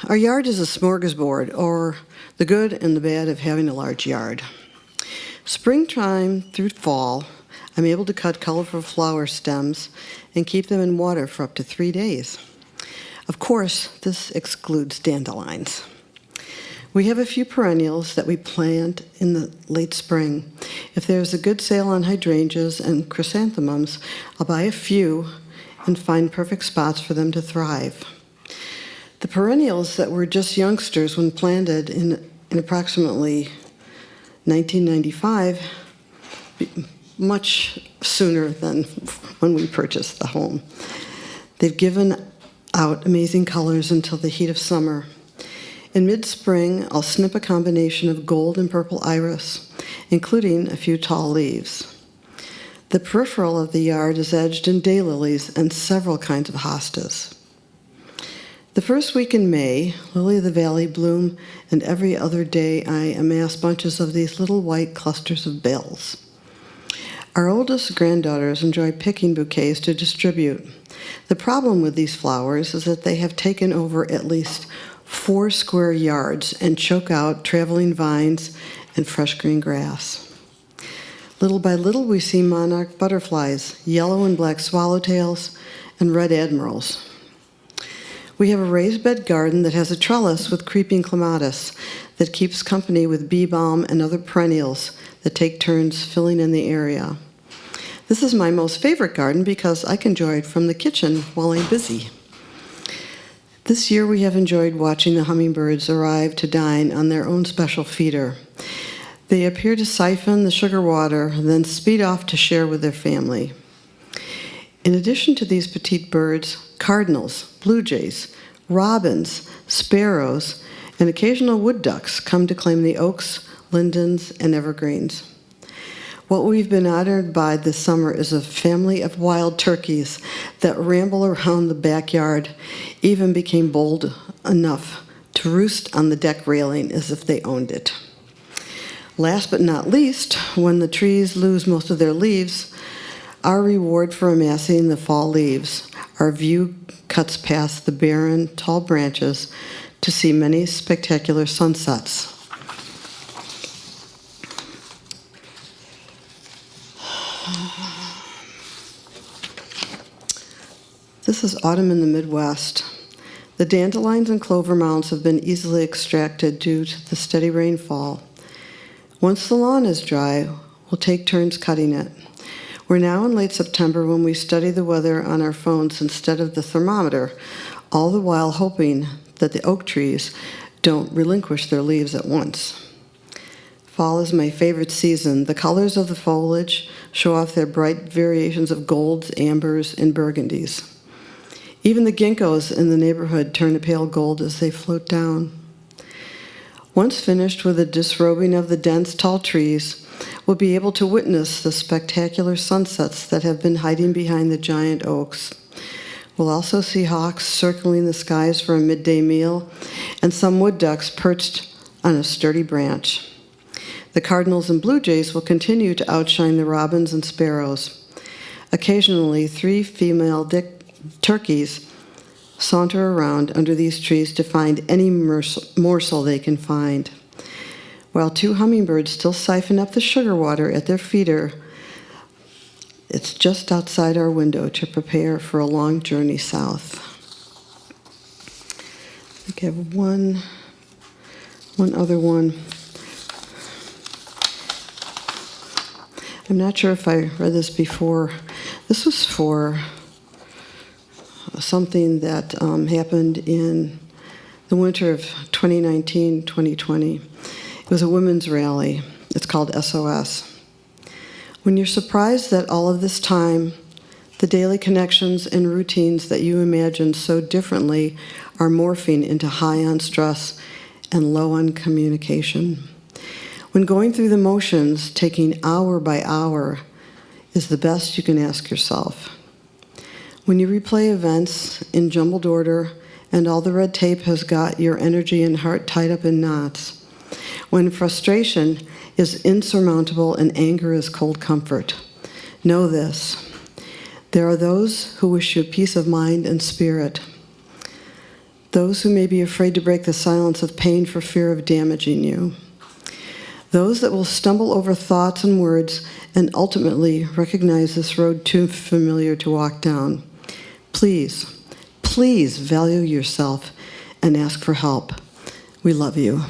Our yard is a smorgasbord, or the good and the bad of having a large yard. Springtime through fall, I'm able to cut colorful flower stems and keep them in water for up to 3 days. Of course, this excludes dandelions. We have a few perennials that we plant in the late spring. If there's a good sale on hydrangeas and chrysanthemums, I'll buy a few and find perfect spots for them to thrive. The perennials that were just youngsters when planted in approximately 1995, much sooner than when we purchased the home. They've given out amazing colors until the heat of summer. In mid-spring, I'll snip a combination of gold and purple iris, including a few tall leaves. The peripheral of the yard is edged in daylilies and several kinds of hostas. The first week in May, lily of the valley bloom, and every other day I amass bunches of these little white clusters of bells. Our oldest granddaughters enjoy picking bouquets to distribute. The problem with these flowers is that they have taken over at least 4 square yards and choke out traveling vines and fresh green grass. Little by little, we see monarch butterflies, yellow and black swallowtails, and red admirals. We have a raised bed garden that has a trellis with creeping clematis that keeps company with bee balm and other perennials that take turns filling in the area. This is my most favorite garden because I can enjoy it from the kitchen while I'm busy. This year we have enjoyed watching the hummingbirds arrive to dine on their own special feeder. They appear to siphon the sugar water, then speed off to share with their family. In addition to these petite birds, cardinals, blue jays, robins, sparrows, and occasional wood ducks come to claim the oaks, lindens, and evergreens. What we've been honored by this summer is a family of wild turkeys that ramble around the backyard, even became bold enough to roost on the deck railing as if they owned it. Last but not least, when the trees lose most of their leaves, our reward for amassing the fall leaves, our view cuts past the barren, tall branches to see many spectacular sunsets. This is autumn in the Midwest. The dandelions and clover mounds have been easily extracted due to the steady rainfall. Once the lawn is dry, we'll take turns cutting it. We're now in late September when we study the weather on our phones instead of the thermometer, all the while hoping that the oak trees don't relinquish their leaves at once. Fall is my favorite season. The colors of the foliage show off their bright variations of golds, ambers, and burgundies. Even the ginkgos in the neighborhood turn a pale gold as they float down. Once finished with the disrobing of the dense, tall trees, we'll be able to witness the spectacular sunsets that have been hiding behind the giant oaks. We'll also see hawks circling the skies for a midday meal, and some wood ducks perched on a sturdy branch. The cardinals and blue jays will continue to outshine the robins and sparrows. Occasionally, 3 female turkeys saunter around under these trees to find any morsel they can find, while 2 hummingbirds still siphon up the sugar water at their feeder. It's just outside our window to prepare for a long journey south. I think I have one other one. I'm not sure if I read this before. This was for something that happened in the winter of 2019-2020. It was a women's rally. It's called SOS. When you're surprised that all of this time, the daily connections and routines that you imagined so differently are morphing into high on stress and low on communication. When going through the motions, taking hour by hour, is the best you can ask yourself. When you replay events in jumbled order and all the red tape has got your energy and heart tied up in knots. When frustration is insurmountable and anger is cold comfort. Know this: there are those who wish you peace of mind and spirit. those who may be afraid to break the silence of pain for fear of damaging you, those that will stumble over thoughts and words and ultimately recognize this road too familiar to walk down. Please, please value yourself and ask for help. We love you.